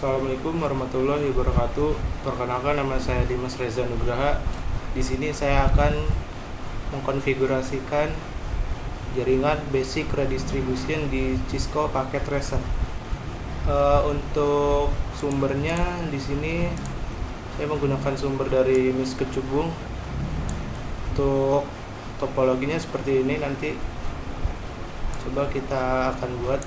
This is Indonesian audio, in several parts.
Assalamualaikum warahmatullahi wabarakatuh. Perkenalkan, nama saya Dimas Reza Nugraha. Di sini saya akan mengkonfigurasikan jaringan basic redistribution di Cisco paket tracer. Untuk sumbernya di sini saya menggunakan sumber dari Miss Kecubung. Untuk topologinya seperti ini, nanti coba kita akan buat.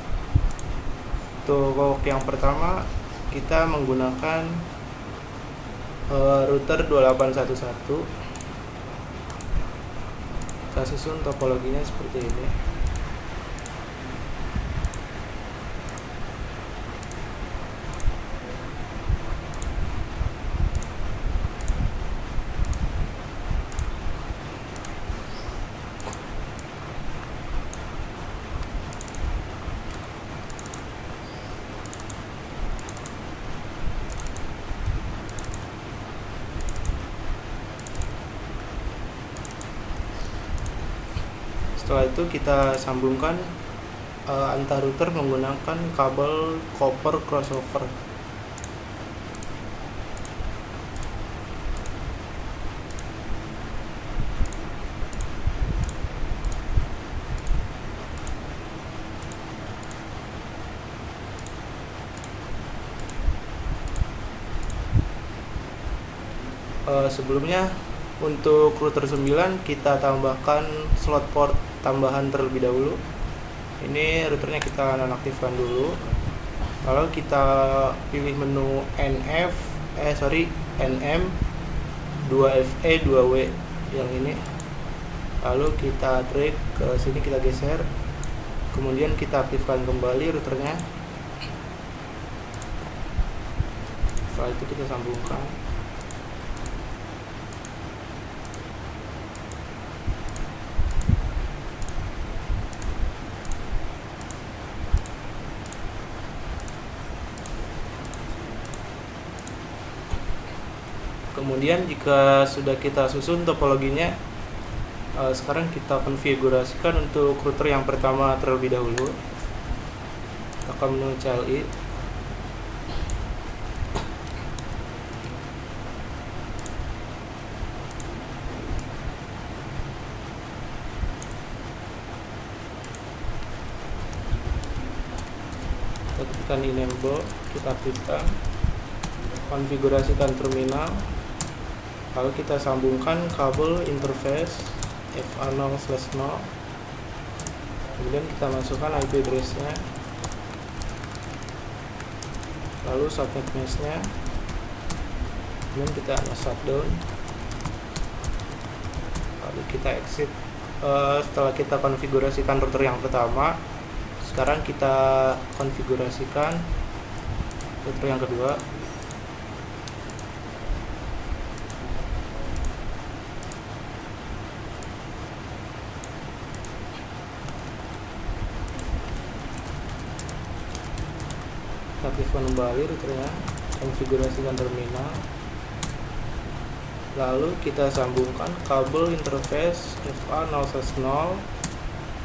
Untuk yang pertama kita menggunakan router 2811. Kita susun topologinya seperti ini. Setelah itu kita sambungkan antar router menggunakan kabel copper crossover. Sebelumnya untuk router 9 kita tambahkan slot port tambahan terlebih dahulu. Ini routernya kita nonaktifkan dulu. Lalu kita pilih menu NM 2FE 2W yang ini. Lalu kita drag ke sini, kita geser. Kemudian kita aktifkan kembali routernya. Setelah itu kita sambungkan. Kemudian jika sudah kita susun topologinya, sekarang kita konfigurasikan untuk router yang pertama terlebih dahulu. Kita menu CLI. Kita tekan enable, kita aktifkan, konfigurasikan terminal. Lalu kita sambungkan kabel interface FA0/0. Kemudian kita masukkan IP address-nya, lalu subnet mesh-nya. Kemudian kita shutdown, lalu kita exit. Setelah kita konfigurasikan router yang pertama, sekarang kita konfigurasikan router yang kedua. Aktifkan kembali routernya, konfigurasikan terminal, lalu kita sambungkan kabel interface FA0/0,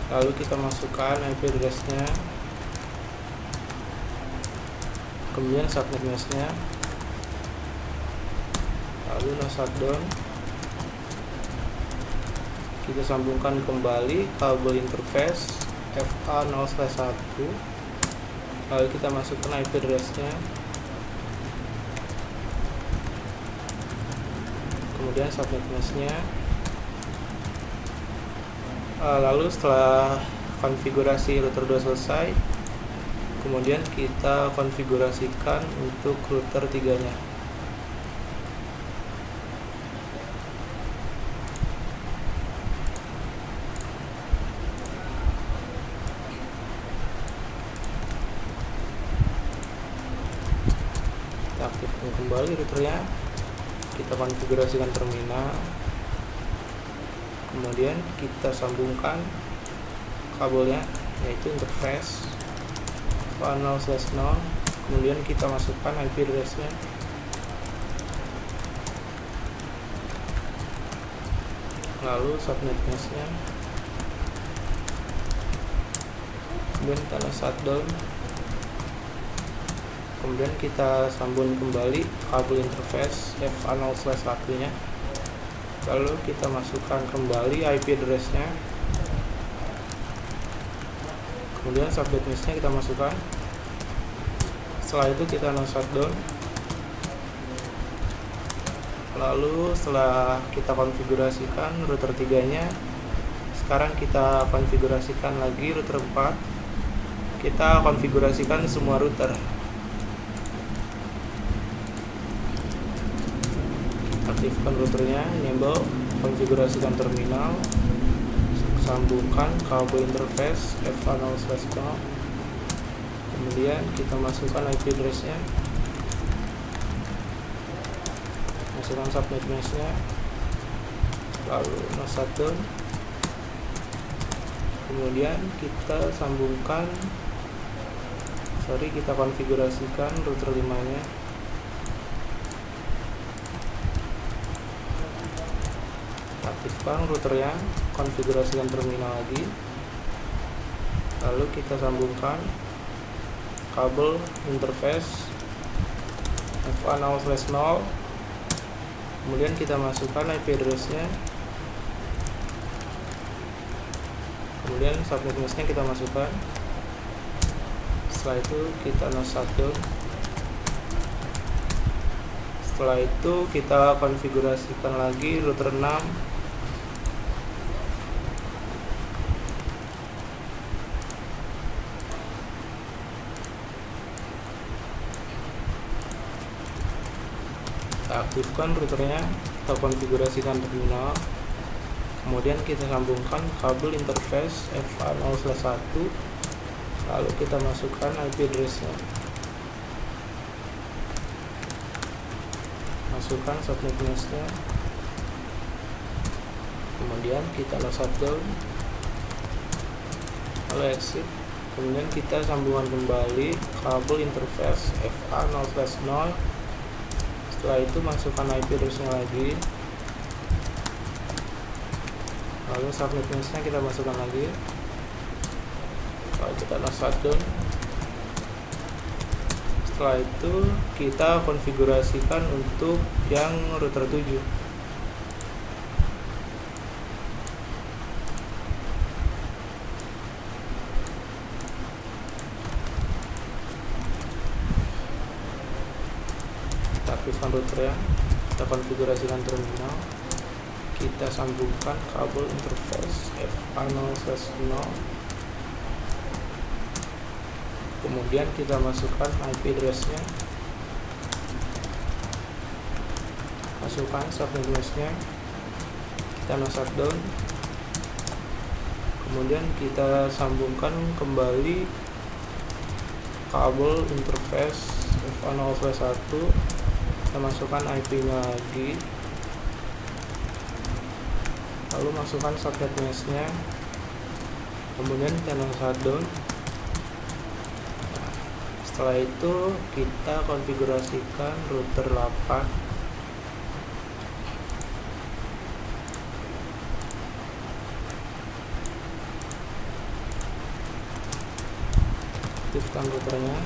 lalu kita masukkan IP address-nya, kemudian subnet mesh-nya, lalu shutdown. Kita sambungkan kembali kabel interface FA0/1, lalu kita masukkan IP address-nya, kemudian subnet mesh-nya. Lalu setelah konfigurasi router 2 selesai, kemudian kita konfigurasikan untuk router 3-nya. Aktifkan kembali routernya, kita konfigurasikan terminal, kemudian kita sambungkan kabelnya, yaitu interface FA0/0, kemudian kita masukkan IP address-nya, lalu subnet mesh-nya, kemudian kita shutdown. Kemudian kita sambung kembali kabel interface FA0/1 nya, lalu kita masukkan kembali IP address nya, kemudian subnet mesh nya kita masukkan. Setelah itu kita no shutdown. Lalu setelah kita konfigurasikan router 3 nya, sekarang kita konfigurasikan lagi router 4. Kita konfigurasikan semua router. Aktifkan routernya, enable, konfigurasikan terminal, sambungkan kabel interface FA0/0. Kemudian kita masukkan IP address nya, masukkan subnet mesh nya, lalu no shutdown. Kemudian kita sambungkan, kita konfigurasikan router 5 nya. Aktifkan routernya, konfigurasikan terminal lagi, lalu kita sambungkan kabel interface FA0/0. Kemudian kita masukkan IP address nya, kemudian subnet mesh nya kita masukkan. Setelah itu kita no shutdown. Setelah itu kita konfigurasikan lagi router 6. Kita aktifkan routernya, kita konfigurasikan terminal, kemudian kita sambungkan kabel interface FA0/1, lalu kita masukkan IP address nya, masukkan subnet mesh nya, kemudian kita no shutdown, lalu exit. Kemudian kita sambungan kembali kabel interface FA0/0. Setelah itu masukkan IP address nya lagi, lalu subnet mesh nya kita masukkan lagi, lalu kita no shutdown. Setelah itu kita konfigurasikan untuk yang router 7. Aktifkan routernya, kita konfigurasikan terminal, kita sambungkan kabel interface FA0/0, kemudian kita masukkan IP address nya, masukkan subnet mesh nya, kita no shutdown. Kemudian kita sambungkan kembali kabel interface FA0/1, kita masukkan IP nya lagi, lalu masukkan subnet mesh nya, kemudian kita no shutdown. Setelah itu kita konfigurasikan router 8. Aktifkan routernya,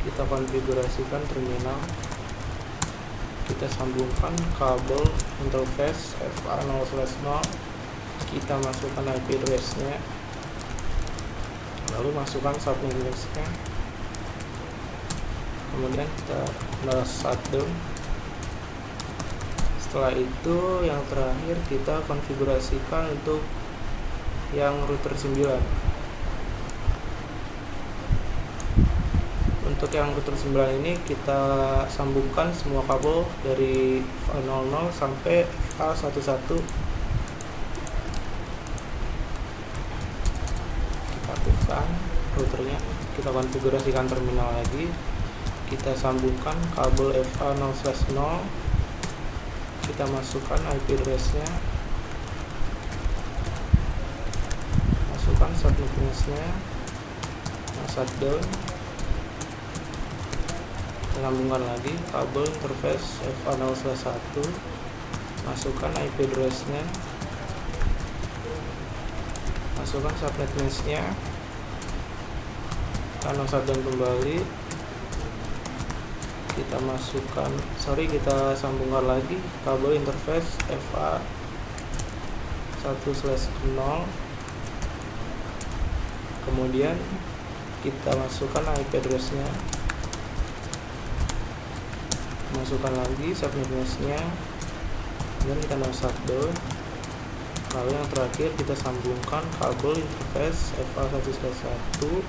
kita konfigurasikan terminal, kita sambungkan kabel interface FA0/0, kita masukkan IP address nya, lalu masukkan subnet mesh nya, kemudian kita no shutdown. Setelah itu yang terakhir kita konfigurasikan untuk yang router 9. Untuk yang router 9 ini kita sambungkan semua kabel dari FA00 sampai FA11. Kita aktifkan routernya, kita konfigurasikan terminal lagi, kita sambungkan kabel FA0/0, kita masukkan IP address nya, masukkan subnet mesh nya, shutdown. Sambungkan lagi kabel interface FA0/1, masukkan IP address nya, masukkan subnet mesh nya, shutdown kembali. kita masukkan, kita sambungkan lagi kabel interface FA 1/0. Kemudian kita masukkan IP address-nya, masukkan lagi subnet mask-nya, dan kita shutdown. Lalu yang terakhir kita sambungkan kabel interface FA 1/1,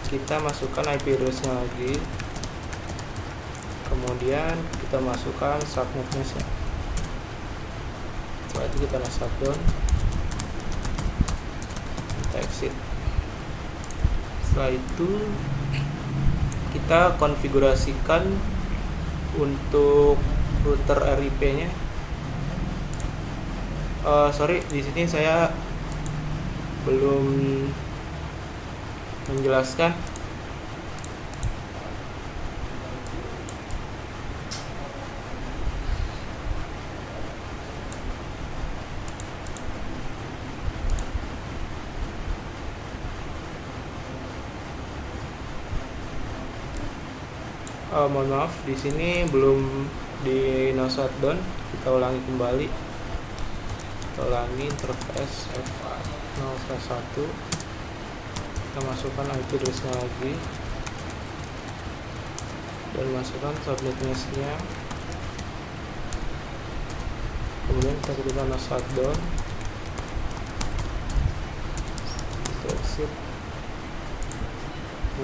kita masukkan IP address-nya lagi, kemudian kita masukkan subnet mask-nya. Setelah itu kita shutdown, kita exit. Setelah itu kita konfigurasikan untuk router RIP-nya. Di sini saya belum menjelaskan. Mohon maaf, di sini belum di no shutdown. Kita ulangi kembali. Kita ulangi interface FA 0/1. Kita masukkan IP address-nya lagi dan masukkan subnet mask-nya. Kemudian kita ketikkan no shutdown. Kita exit.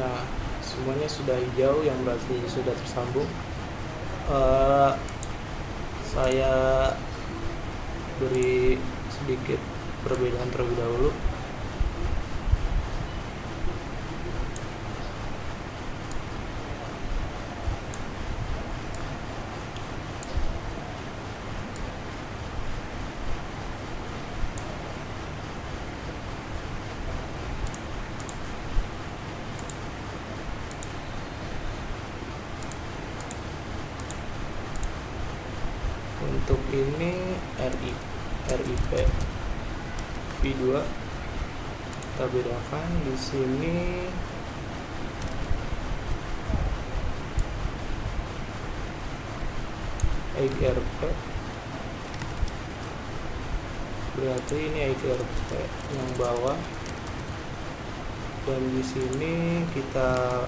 Nah, semuanya sudah hijau, yang berarti sudah tersambung. Saya beri sedikit perbedaan terlebih dahulu. Untuk ini RIP V2 kita bedakan di sini. XRP berarti ini XRP yang bawah, dan di sini kita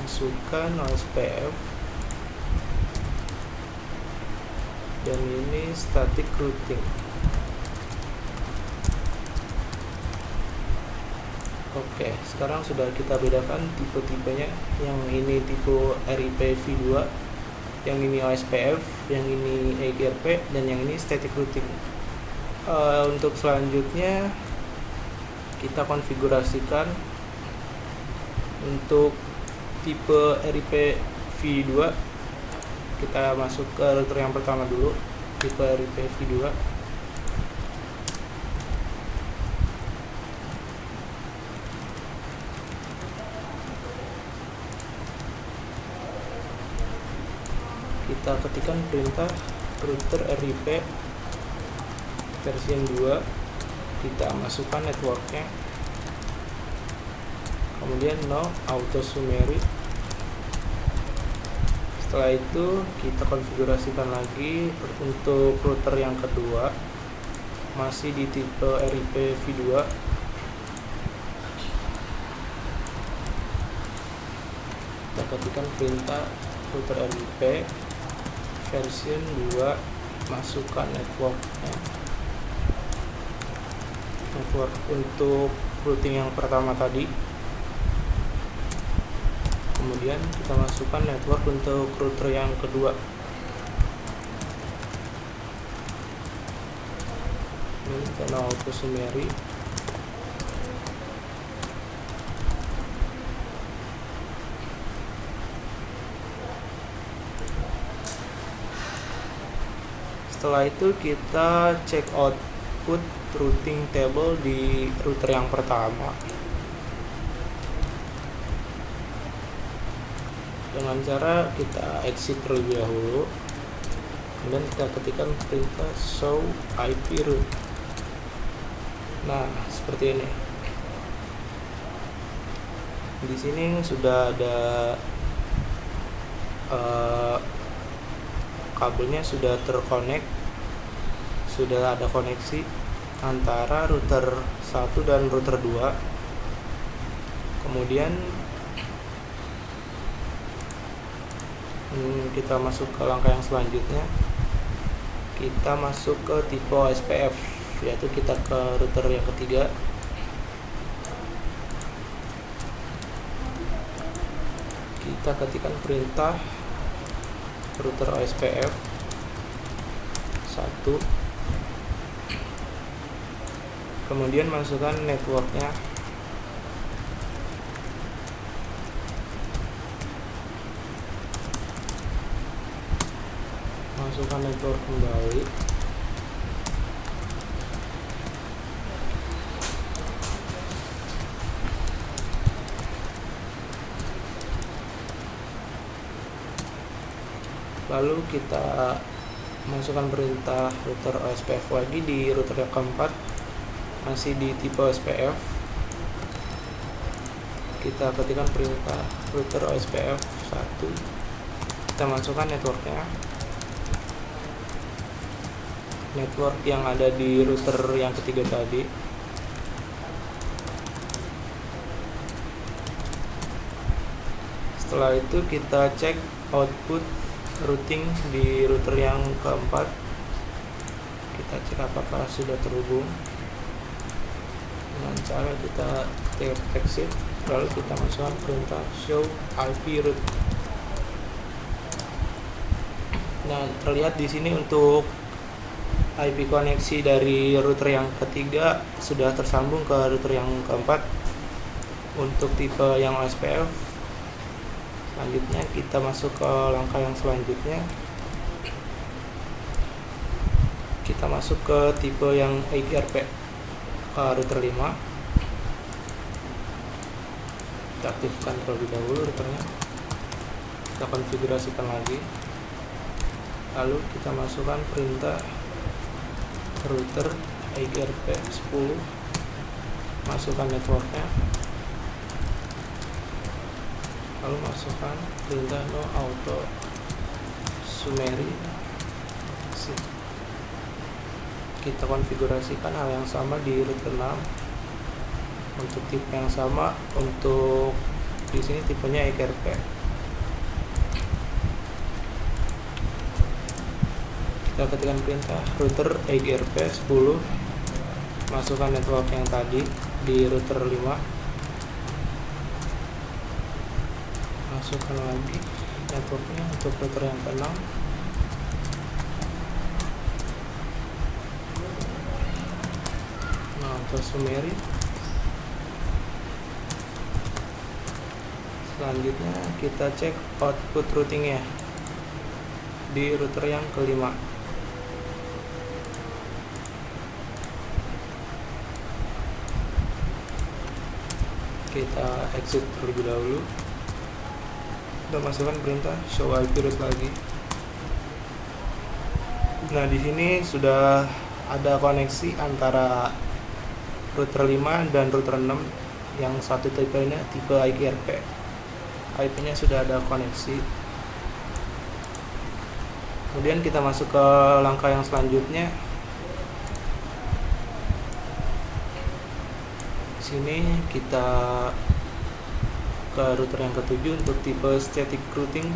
masukkan OSPF, dan ini static routing. Oke, sekarang sudah kita bedakan tipe-tipenya. Yang ini tipe RIP V2, yang ini OSPF, yang ini XRP, dan yang ini static routing. Untuk selanjutnya kita konfigurasikan untuk tipe RIP V2. Kita masuk ke router yang pertama dulu, tipe RIP V2. Kita ketikkan perintah router RIP versi 2, kita masukkan networknya, kemudian no auto summary. Setelah itu kita konfigurasikan lagi untuk router yang kedua, masih di tipe RIP V2. Kita ketikkan perintah router RIP versi 2, masukkan networknya, network untuk routing yang pertama tadi. Kemudian kita masukkan network untuk router yang kedua. Ini kita auto summary. Setelah itu kita cek output routing table di router yang pertama dengan cara kita exit terlebih dahulu, kemudian kita ketikkan perintah show IP route. Nah, seperti ini. Di sini sudah ada kabelnya sudah terkonek, sudah ada koneksi antara router 1 dan router 2. Kemudian kita masuk ke langkah yang selanjutnya. Kita masuk ke tipe SPF, yaitu kita ke router yang ketiga. Kita ketikkan perintah router OSPF 1, kemudian masukkan networknya. Masukkan network kembali. Lalu kita masukkan perintah router OSPF lagi di router yang keempat, masih di tipe OSPF. Kita ketikkan perintah router OSPF 1. Kita masukkan networknya. Network yang ada di router yang ketiga tadi. Setelah itu kita cek output routing di router yang keempat. Kita cek apakah sudah terhubung dengan cara kita tap exit, lalu kita masukkan perintah show IP route. Nah, terlihat di sini untuk IP koneksi dari router yang ketiga sudah tersambung ke router yang keempat. Untuk tipe yang OSPF, selanjutnya kita masuk ke langkah yang selanjutnya. Kita masuk ke tipe yang XRP router 5. Kita aktifkan terlebih dahulu routernya. Kita konfigurasikan lagi. Lalu kita masukkan perintah router XRP 10, masukkan networknya, lalu masukkan perintah no auto summary. Kita konfigurasikan hal yang sama di router 6 untuk tipe yang sama. Untuk di sini tipenya XRP. Kita ketikkan perintah router XRP 10, masukkan network yang tadi di router 5, masukkan lagi networknya untuk router yang ke-6. Nah, untuk summary. Selanjutnya kita cek output routingnya di router yang kelima. Kita exit terlebih dahulu. Kita masukkan perintah show IP route lagi. Nah, di sini sudah ada koneksi antara router 5 dan router 6. Yang satu tipe ini tipe XRP. IP-nya sudah ada koneksi. Kemudian kita masuk ke langkah yang selanjutnya. Sini kita ke router yang ketujuh untuk tipe static routing.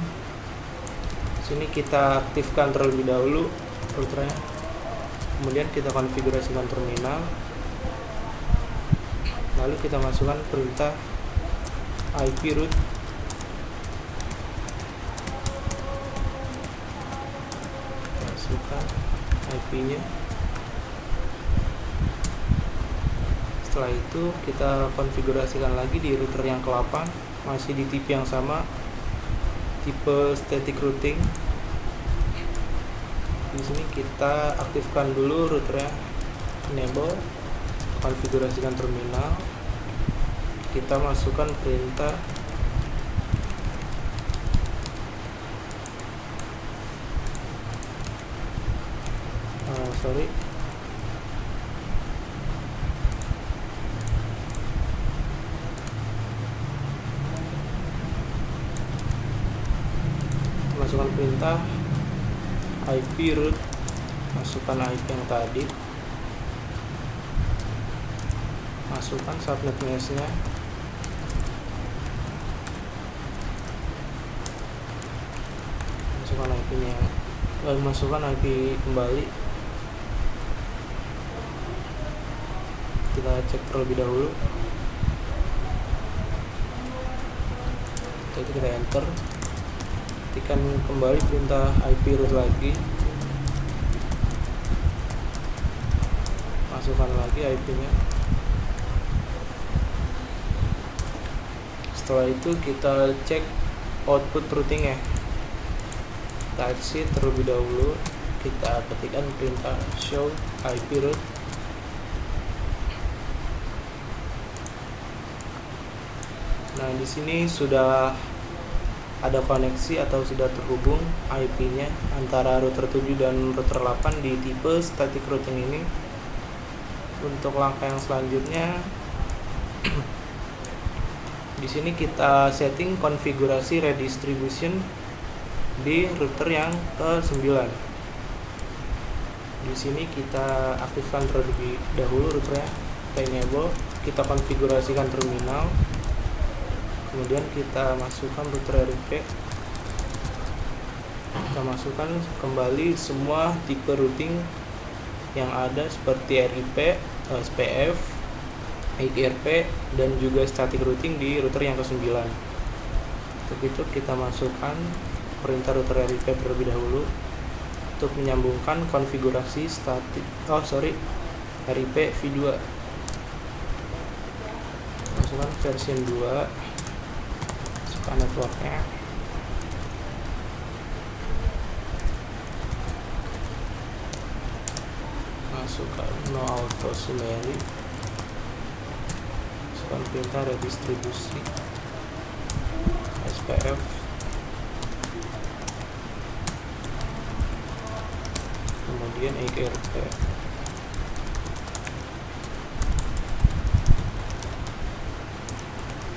Sini kita aktifkan terlebih dahulu routernya. Kemudian kita konfigurasikan terminal. Lalu kita masukkan perintah IP route. Masukkan IP-nya. Setelah itu kita konfigurasikan lagi di router yang ke-8, masih di tipe yang sama, tipe static routing. Di sini kita aktifkan dulu routernya, enable, konfigurasikan terminal. Kita masukkan perintah masukkan perintah IP root, masukkan IP yang tadi, masukkan subnet mesh-nya, masukkan IP-nya, masukkan IP kembali. Kita cek terlebih dahulu. Jadi kita enter, ketikkan kembali perintah IP root lagi, masukkan lagi IP-nya. Setelah itu kita cek output routing-nya. Kita exit terlebih dahulu, kita ketikkan perintah show IP root. Nah, di sini sudah ada koneksi atau sudah terhubung IP-nya antara router 7 dan router 8 di tipe static routing ini. Untuk langkah yang selanjutnya, di sini kita setting konfigurasi redistribution di router yang ke-9. Di sini kita aktifkan terlebih dahulu routernya, kita enable, kita konfigurasikan terminal. Kemudian kita masukkan router RIP, kita masukkan kembali semua tipe routing yang ada seperti RIP, SPF, XRP, dan juga static routing di router yang ke-9. Untuk itu kita masukkan perintah router RIP terlebih dahulu untuk menyambungkan konfigurasi RIP v2. Masukkan version 2, networknya, masukkan no auto summary, masukkan perintah redistribusi SPF, kemudian XRP,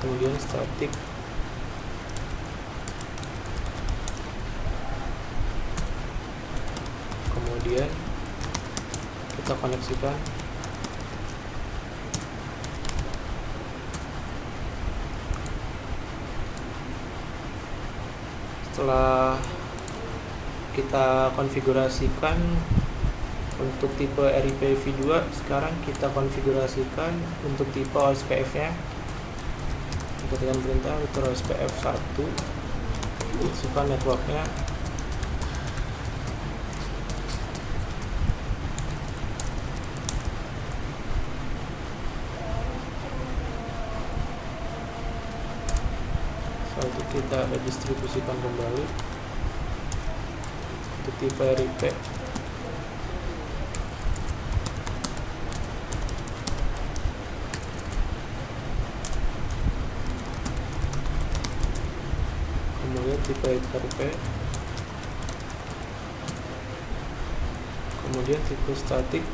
kemudian static, kemudian kita koneksikan. Setelah kita konfigurasikan untuk tipe RIP v2, sekarang kita konfigurasikan untuk tipe OSPF nya. Ketikkan perintah router OSPF 1, masukkan networknya, setelah itu kita redistribusikan kembali untuk tipe RIP. Kemudian tipe XRP, kemudian tipe static,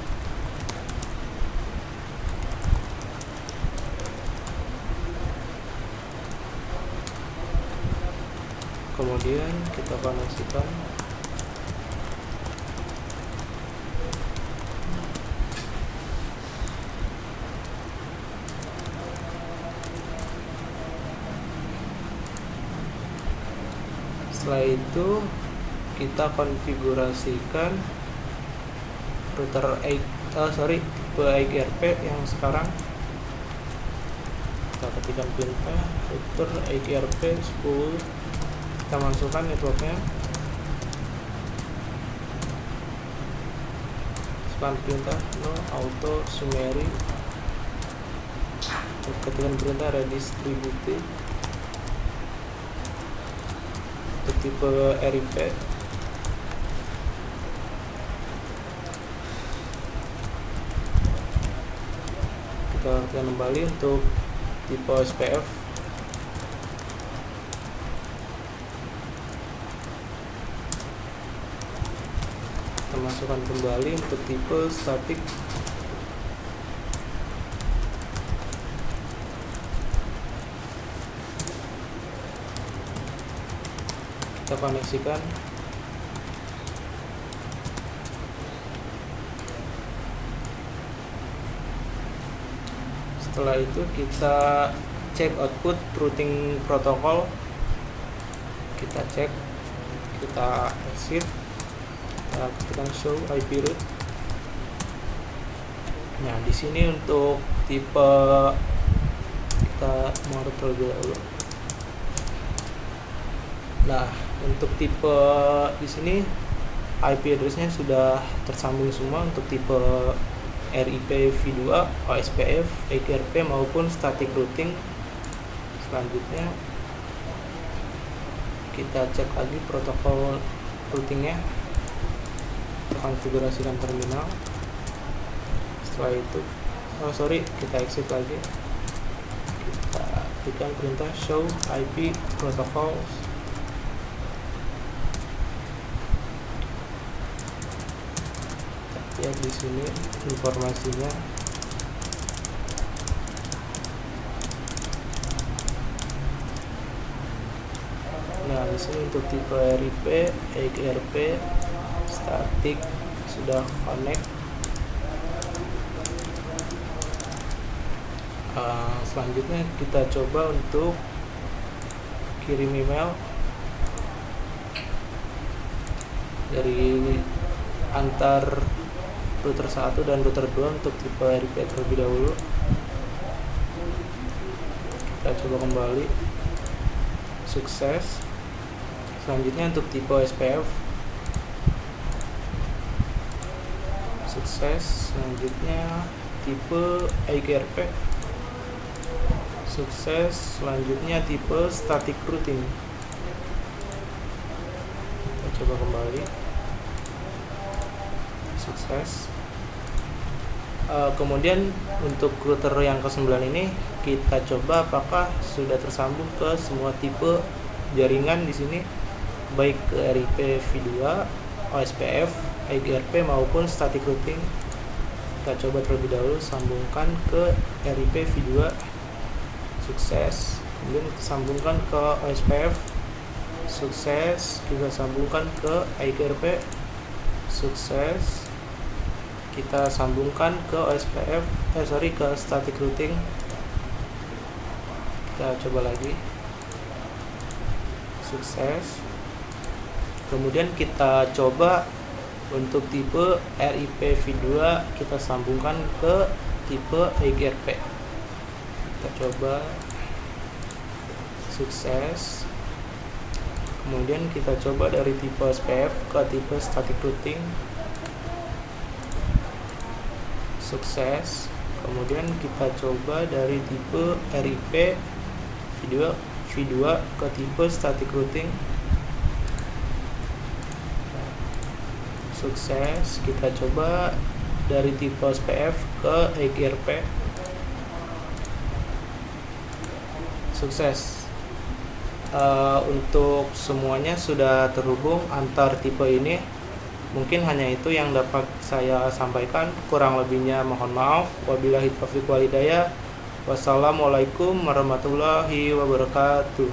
kemudian kita koneksikan. Setelah itu kita konfigurasikan router tipe XRP yang sekarang. Kita ketikkan perintah router XRP 10, kita masukkan networknya, masukkan perintah no auto summary, ketikkan perintah redistribute untuk tipe RIP, kita ketikkan kembali untuk tipe SPF, kita masukkan kembali untuk tipe static, kita koneksikan. Setelah itu kita cek output routing protokol, kita cek, kita exit, kita ketikkan show IP route. Nah, di sini untuk tipe kita mau route terlebih dahulu. Nah, untuk tipe di sini IP address-nya sudah tersambung semua untuk tipe RIP v2, OSPF, EGRP maupun static routing. Selanjutnya kita cek lagi protokol routingnya, kita konfigurasikan terminal. Setelah itu kita exit lagi, kita tekan perintah show IP protocols. Lihat di sini informasinya. Nah, di sini untuk tipe RIP, EGRP, static sudah connect. Selanjutnya kita coba untuk kirim email dari antar router 1 dan router 2 untuk tipe RIP terlebih dahulu. Kita coba kembali, sukses. Selanjutnya untuk tipe SPF, sukses. Selanjutnya tipe EGRP, sukses. Selanjutnya tipe static routing, kita coba kembali, sukses. Kemudian untuk router yang ke-9 ini kita coba apakah sudah tersambung ke semua tipe jaringan di sini, baik ke RIP v2, OSPF, EGRP maupun static routing. Kita coba terlebih dahulu sambungkan ke RIP v2, sukses. Kemudian sambungkan ke OSPF, sukses. Kita sambungkan ke EGRP, sukses. Kita sambungkan ke OSPF, ke static routing. Kita coba lagi, sukses. Kemudian kita coba untuk tipe RIP v2, kita sambungkan ke tipe EGRP. Kita coba, sukses. Kemudian kita coba dari tipe SPF ke tipe static routing, sukses. Kemudian kita coba dari tipe RIP v2 ke tipe static routing, sukses. Kita coba dari tipe SPF ke EGRP, sukses. Untuk semuanya sudah terhubung antar tipe ini. Mungkin hanya itu yang dapat saya sampaikan. Kurang lebihnya mohon maaf. Wabillahi taufiq wal hidayah. Wassalamualaikum warahmatullahi wabarakatuh.